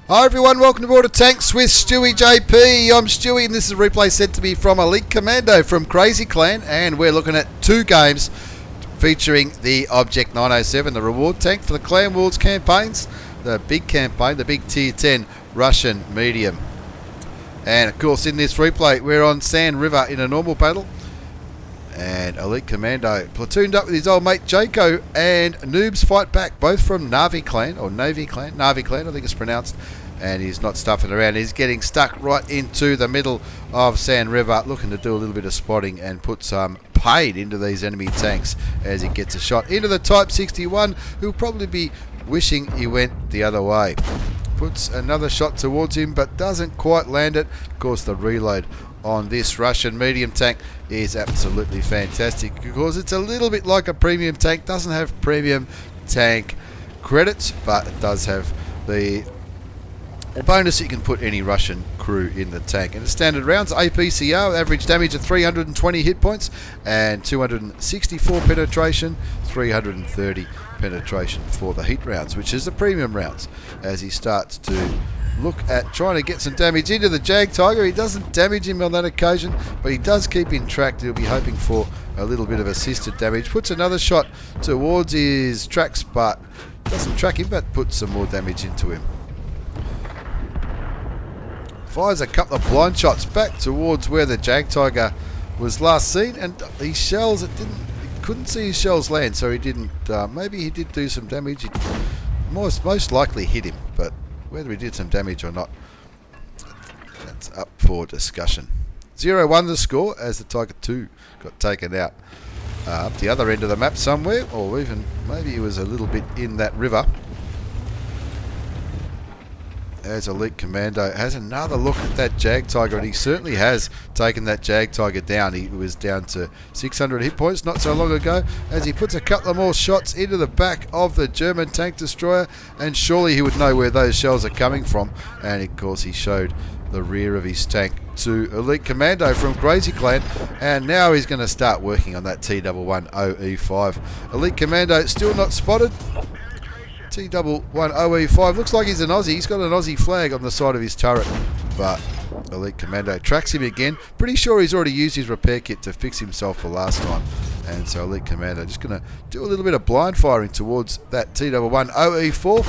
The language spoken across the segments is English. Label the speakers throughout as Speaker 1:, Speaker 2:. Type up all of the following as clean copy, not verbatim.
Speaker 1: Hi everyone, welcome to Border Tanks with stewiejp. I'm Stewie and this is a replay sent to me from Elite Commando from Crazy Clan, and we're looking at two games featuring the Object 907, the reward tank for the Clan Wars campaigns, the big campaign, the big tier 10 Russian medium. And of course in this replay we're on Sand River in a normal battle, and Elite Commando platooned up with his old mate Jaco, and Noobs fight back, both from Navi Clan, or Navy Clan, Navi Clan I think it's pronounced, and he's not stuffing around, he's getting stuck right into the middle of Sand River, looking to do a little bit of spotting and put some paid into these enemy tanks as he gets a shot into the Type 61, who'll probably be wishing he went the other way. Puts another shot towards him but doesn't quite land it. Of course the reload on this Russian medium tank is absolutely fantastic because it's a little bit like a premium tank. Doesn't have premium tank credits, but it does have the bonus that you can put any Russian crew in the tank. And the standard rounds, APCR, average damage of 320 hit points and 264 penetration, 330 penetration for the heat rounds, which is the premium rounds, as he starts to look at trying to get some damage into the Jag Tiger. He doesn't damage him on that occasion, but he does keep him tracked. He'll be hoping for a little bit of assisted damage. Puts another shot towards his tracks, but doesn't track him, but puts some more damage into him. Fires a couple of blind shots back towards where the Jag Tiger was last seen, and these shells, couldn't see his shells land, so he didn't. Maybe he did do some damage. He most likely hit him, but whether he did some damage or not, that's up for discussion. 0-1 the score as the Tiger 2 got taken out up the other end of the map somewhere, or even maybe he was a little bit in that river. As Elite Commando has another look at that Jag Tiger, and he certainly has taken that Jag Tiger down. He was down to 600 hit points not so long ago, as he puts a couple of more shots into the back of the German tank destroyer, and surely he would know where those shells are coming from. And of course he showed the rear of his tank to Elite Commando from Crazy Clan, and now he's going to start working on that T11OE5. Elite Commando still not spotted. T11OE5 looks like he's an Aussie. He's got an Aussie flag on the side of his turret, but Elite Commando tracks him again. Pretty sure he's already used his repair kit to fix himself the last time, and so Elite Commando just going to do a little bit of blind firing towards that T11OE4,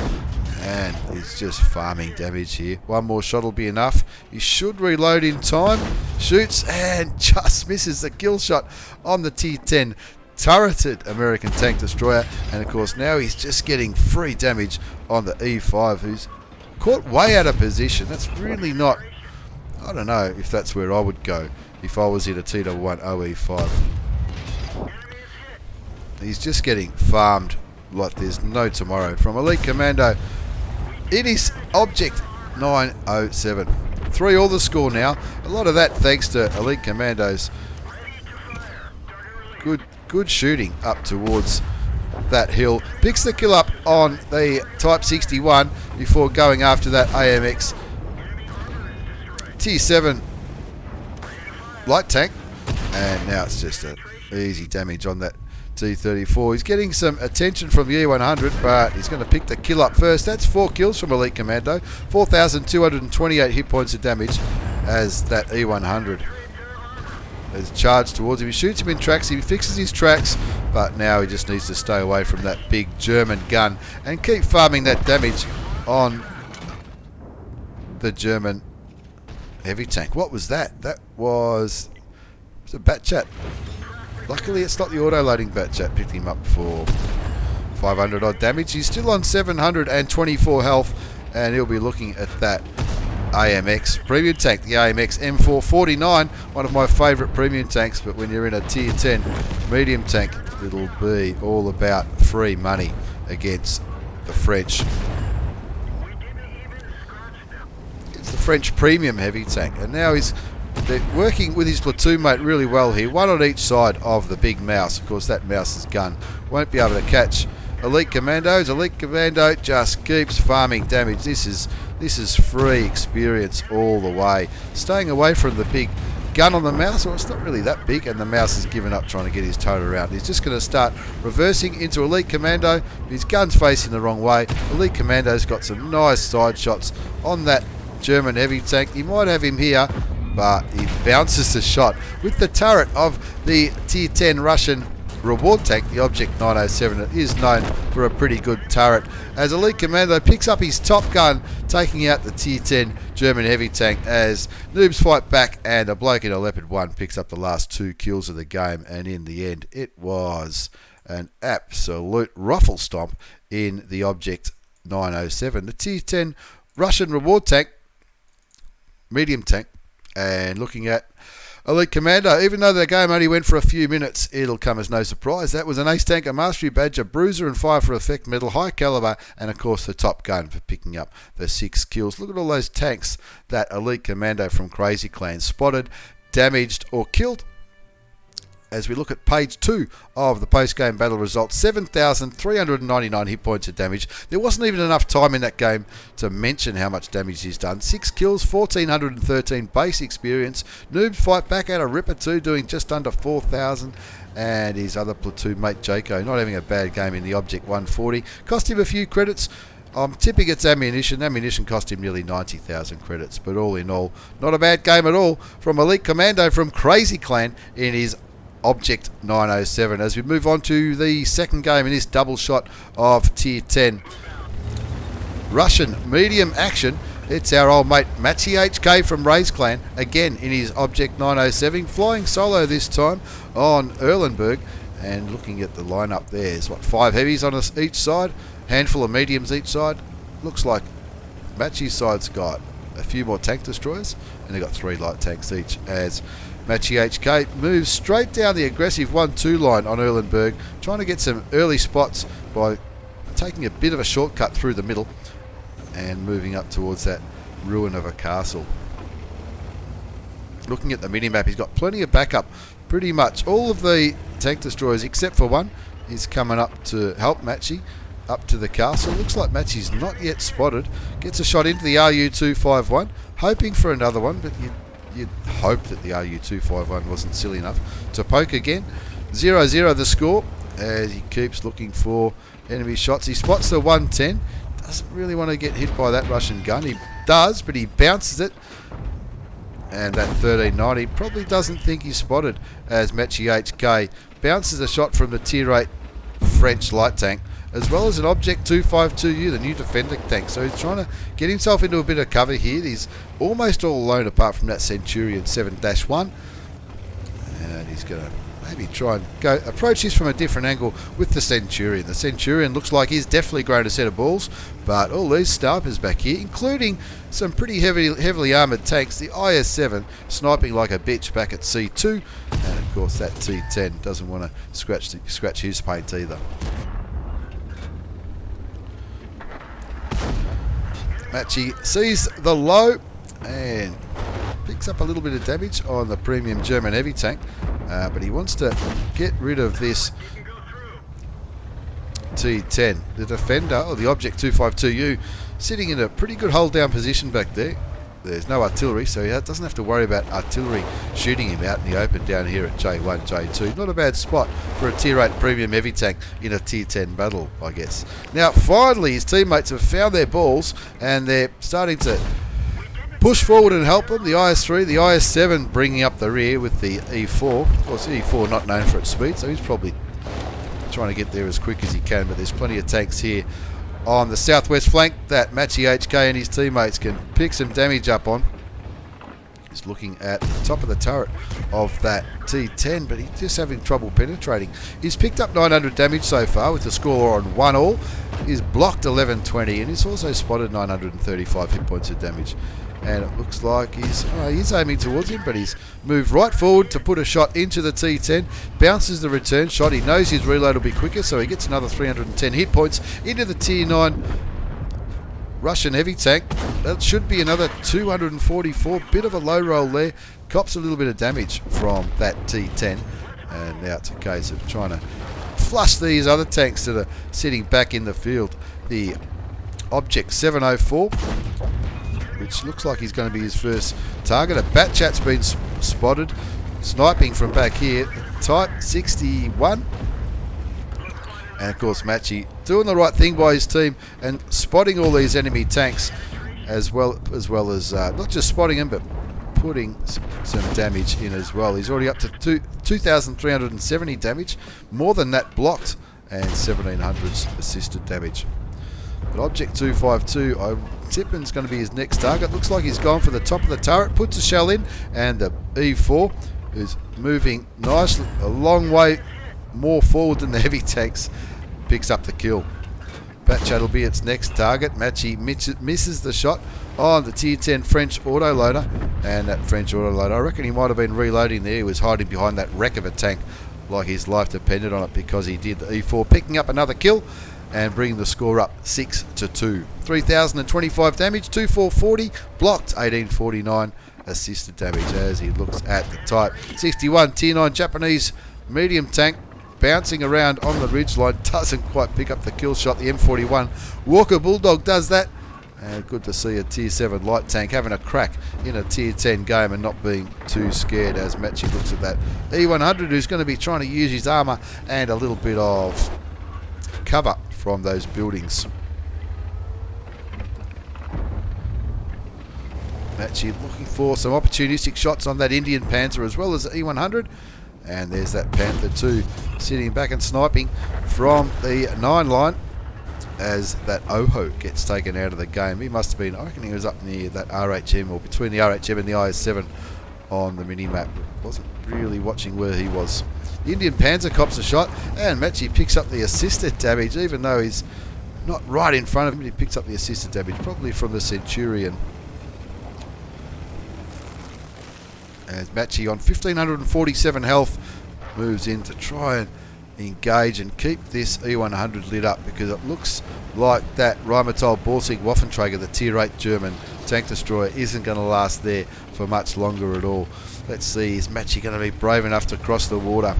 Speaker 1: and he's just farming damage here. One more shot will be enough. He should reload in time. Shoots and just misses the kill shot on the T10 turreted American tank destroyer, and of course now he's just getting free damage on the E5, who's caught way out of position. That's really not, I don't know if that's where I would go if I was in a T11OE5. He's just getting farmed like there's no tomorrow from Elite Commando. It is Object 907. 3 all the score now. A lot of that thanks to Elite Commando's good shooting up towards that hill. Picks the kill up on the Type 61 before going after that AMX Tier 7 light tank, and now it's just an easy damage on that T34. He's getting some attention from the E100, but he's going to pick the kill up first. That's 4 kills from Elite Commando, 4,228 hit points of damage as that E100 is charged towards him. He shoots him in tracks, he fixes his tracks, but now he just needs to stay away from that big German gun and keep farming that damage on the German heavy tank. What was that? That was a bat chat. Luckily it's not the auto-loading bat chat. Picked him up for 500 odd damage. He's still on 724 health, and he'll be looking at that AMX premium tank, the AMX M449, one of my favourite premium tanks, but when you're in a tier 10 medium tank, it'll be all about free money against the French. It's the French premium heavy tank, and now they're working with his platoon mate really well here, one on each side of the big mouse. Of course that mouse's gun won't be able to catch Elite Commandos. Elite Commando just keeps farming damage. This is free experience all the way. Staying away from the big gun on the mouse, or it's not really that big, and the mouse has given up trying to get his turret around. He's just going to start reversing into Elite Commando. His gun's facing the wrong way. Elite Commando's got some nice side shots on that German heavy tank. He might have him here, but he bounces the shot with the turret of the Tier 10 Russian reward tank, the Object 907. It is known for a pretty good turret, as Elite Commando picks up his top gun, taking out the Tier 10 German heavy tank as noobs fight back, and a bloke in a Leopard 1 picks up the last 2 kills of the game, and in the end it was an absolute ruffle stomp in the Object 907. The Tier 10 Russian reward tank, medium tank, and looking at Elite Commando, even though the game only went for a few minutes, it'll come as no surprise. That was an Ace Tank, a Mastery Badge, a Bruiser and Fire for Effect Medal, High Caliber, and of course the Top Gun for picking up the 6 kills. Look at all those tanks that Elite Commando from Crazy Clan spotted, damaged or killed. As we look at page 2 of the post-game battle results, 7,399 hit points of damage. There wasn't even enough time in that game to mention how much damage he's done. 6 kills, 1,413 base experience. Noobs fight back out of Ripper 2, doing just under 4,000. And his other platoon mate, Jaco, not having a bad game in the Object 140. Cost him a few credits. I'm tipping it's ammunition. Ammunition cost him nearly 90,000 credits. But all in all, not a bad game at all from Elite Commando from Crazy Clan in his Object 907. As we move on to the second game in this double shot of Tier 10 Russian medium action, it's our old mate MatchyHK from Ray's Clan, again in his Object 907, flying solo this time on Erlenberg. And looking at the lineup, there's 5 heavies on us each side, handful of mediums each side. Looks like Matchy's side's got a few more tank destroyers, and they've got 3 light tanks each, as MatchyHK moves straight down the aggressive 1-2 line on Erlenberg, trying to get some early spots by taking a bit of a shortcut through the middle and moving up towards that ruin of a castle. Looking at the minimap, he's got plenty of backup. Pretty much all of the tank destroyers, except for one, is coming up to help Matchy up to the castle. Looks like Matchy's not yet spotted. Gets a shot into the RU-251, hoping for another one, but you'd hope that the RU-251 wasn't silly enough to poke again. 0-0 the score, as he keeps looking for enemy shots. He spots the 110. Doesn't really want to get hit by that Russian gun. He does, but he bounces it. And that 1390 probably doesn't think he's spotted, as MatchyHK bounces a shot from the Tier 8 French light tank, as well as an Object 252U, the new Defender tank. So he's trying to get himself into a bit of cover here. He's almost all alone apart from that Centurion 7-1. And he's going to maybe try and go approach this from a different angle with the Centurion. The Centurion looks like he's definitely grown a set of balls, but all these snipers back here, including some pretty heavily armoured tanks, the IS-7 sniping like a bitch back at C2, and of course that T-10 doesn't want to scratch his paint either. Matchy sees the low and picks up a little bit of damage on the premium German heavy tank, but he wants to get rid of this T-10. The Defender, or the Object 252U, sitting in a pretty good hold down position back there. There's no artillery, so he doesn't have to worry about artillery shooting him out in the open down here at J1, J2. Not a bad spot for a Tier 8 premium heavy tank in a Tier 10 battle, I guess. Now, finally, his teammates have found their balls, and they're starting to push forward and help him. The IS-3, the IS-7 bringing up the rear with the E4. Of course, the E4 not known for its speed, so he's probably trying to get there as quick as he can, but there's plenty of tanks here on the southwest flank that MatchyHK and his teammates can pick some damage up on. He's looking at the top of the turret of that T-10, but he's just having trouble penetrating. He's picked up 900 damage so far with the score on 1-all. He's blocked 1120, and he's also spotted 935 hit points of damage. And it looks like he's aiming towards him, but he's moved right forward to put a shot into the T-10. Bounces the return shot. He knows his reload will be quicker, so he gets another 310 hit points into the Tier 9 Russian heavy tank. That should be another 244. Bit of a low roll there. Cops a little bit of damage from that T-10. And now it's a case of trying to flush these other tanks that are sitting back in the field. The Object 704, which which looks like he's going to be his first target. A Batchat's been spotted, sniping from back here. Type 61. And of course Matchy doing the right thing by his team and spotting all these enemy tanks, as well as not just spotting them, but putting some damage in as well. He's already up to 2,370 damage, more than that blocked, and 1,700 assisted damage. But Object 252, Tippin's going to be his next target. Looks like he's gone for the top of the turret, puts a shell in, and the E4 is moving nicely, a long way more forward than the heavy tanks, picks up the kill. Batchat will be its next target. Matchy misses the shot on the tier 10 French autoloader, and that French autoloader, I reckon he might have been reloading there. He was hiding behind that wreck of a tank like his life depended on it, because he did the E4, picking up another kill and bringing the score up 6-2. 3,025 damage, 2,440, blocked 1,849 assisted damage, as he looks at the Type 61 tier 9 Japanese medium tank bouncing around on the ridgeline, doesn't quite pick up the kill shot. The M41 Walker Bulldog does that, and good to see a tier 7 light tank having a crack in a tier 10 game and not being too scared, as Matchy looks at that E100, who's going to be trying to use his armour and a little bit of cover from those buildings. Matchy looking for some opportunistic shots on that Indian Panzer as well as the E100. And there's that Panther 2 sitting back and sniping from the 9 line as that Oho gets taken out of the game. He must have been, I reckon he was up near that RHM, or between the RHM and the IS-7 on the mini-map. Wasn't really watching where he was. The Indian Panzer cops a shot, and Matchy picks up the assisted damage, even though he's not right in front of him. He picks up the assisted damage, probably from the Centurion. As Matchy on 1,547 health moves in to try and engage and keep this E100 lit up, because it looks like that Rheinmetall Borsig Waffenträger, the tier 8 German tank destroyer, isn't going to last there for much longer at all. Let's see, is Matchy going to be brave enough to cross the water?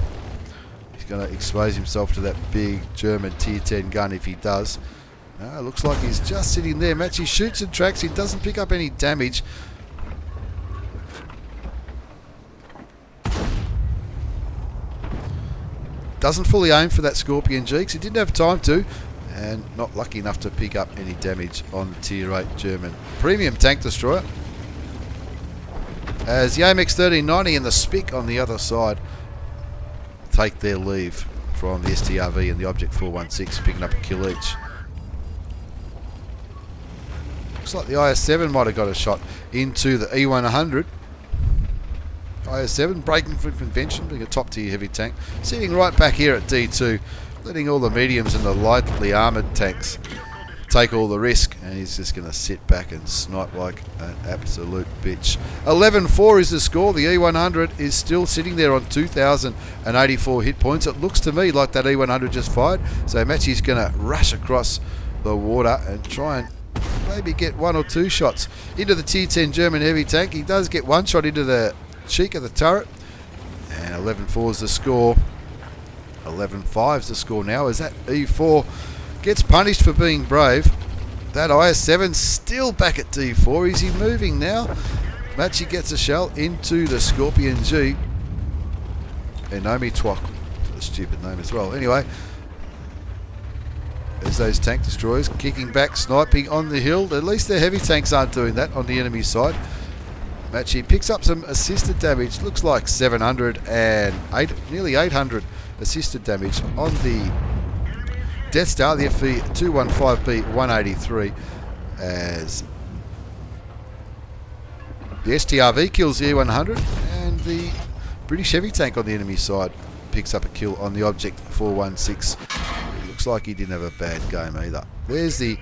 Speaker 1: He's going to expose himself to that big German tier 10 gun if he does. No, looks like he's just sitting there. Matchy shoots and tracks, he doesn't pick up any damage. Doesn't fully aim for that Scorpion G, because he didn't have time to, and not lucky enough to pick up any damage on the tier 8 German premium tank destroyer. As the AMX 1390 and the Spic on the other side take their leave from the STRV and the Object 416, picking up a kill each. Looks like the IS-7 might have got a shot into the E100. IS-7 breaking from convention, being a top tier heavy tank, sitting right back here at D2, letting all the mediums and the lightly armoured tanks take all the risk, and he's just going to sit back and snipe like an absolute bitch. 11-4 is the score. The E100 is still sitting there on 2,084 hit points. It looks to me like that E100 just fired, so Matchy's going to rush across the water and try and maybe get 1 or 2 shots into the tier 10 German heavy tank. He does get 1 shot into the cheek of the turret, and 11-4 is the score. 11-5 is the score now, as that E4 gets punished for being brave. That IS-7 still back at D4. Is he moving now? Matchy gets a shell into the Scorpion G. Enomi Twok, a stupid name as well. Anyway, as those tank destroyers kicking back, sniping on the hill. At least their heavy tanks aren't doing that on the enemy side. Matchy picks up some assisted damage. Looks like 708, nearly 800 assisted damage on the Death Star, the FV215B 183, as the STRV kills the E100, and the British heavy tank on the enemy side picks up a kill on the Object 416. Looks like he didn't have a bad game either. There's the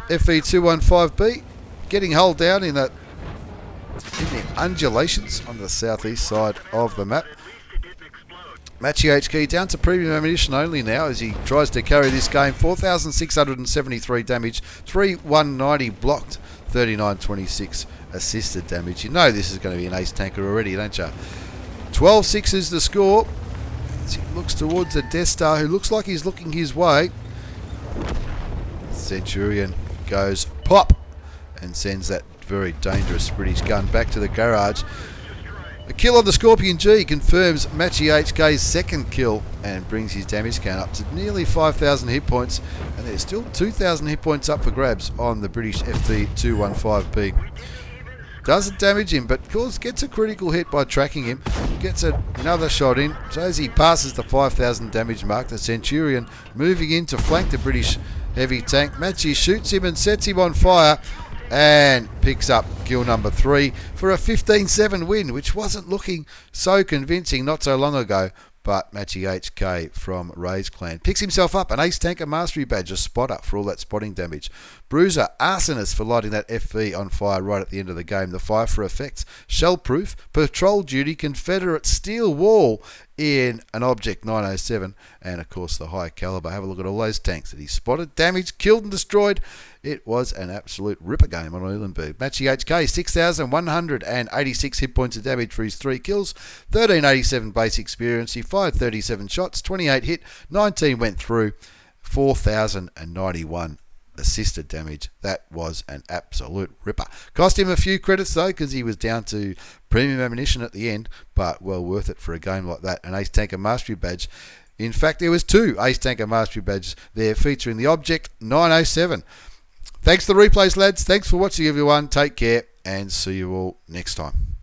Speaker 1: FV215B getting hulled down in the undulations on the southeast side of the map. MatchyHK down to premium ammunition only now as he tries to carry this game. 4,673 damage, 3,190 blocked, 3,926 assisted damage. You know this is going to be an ace tanker already, don't you? 12-6 is the score as he looks towards the Death Star, who looks like he's looking his way. Centurion goes pop and sends that very dangerous British gun back to the garage. A kill on the Scorpion G confirms MatchyHK's second kill and brings his damage count up to nearly 5,000 hit points, and there's still 2,000 hit points up for grabs on the British FV215B. Doesn't damage him, but gets a critical hit by tracking him. Gets another shot in. So as he passes the 5,000 damage mark, the Centurion moving in to flank the British heavy tank. Matchy shoots him and sets him on fire and picks up kill number 3 for a 15-7 win, which wasn't looking so convincing not so long ago. But MatchyHK from Ray's clan picks himself up an Ace Tanker Mastery Badge, a spotter for all that spotting damage. Bruiser, Arsonist for lighting that FV on fire right at the end of the game. The fire for effects, Shellproof, Patrol Duty, Confederate Steel Wall in an Object 907, and of course the high caliber. Have a look at all those tanks that he spotted, damaged, killed and destroyed. It was an absolute ripper game on Eulenberg. MatchyHK, 6,186 hit points of damage for his 3 kills, 1,387 base experience. He fired 37 shots, 28 hit, 19 went through, 4,091 assisted damage. That was an absolute ripper. Cost him a few credits though, because he was down to premium ammunition at the end, but well worth it for a game like that. An Ace Tanker Mastery Badge. In fact, there was 2 Ace Tanker Mastery Badges there featuring the Object 907. Thanks for the replays, lads. Thanks for watching, everyone. Take care and see you all next time.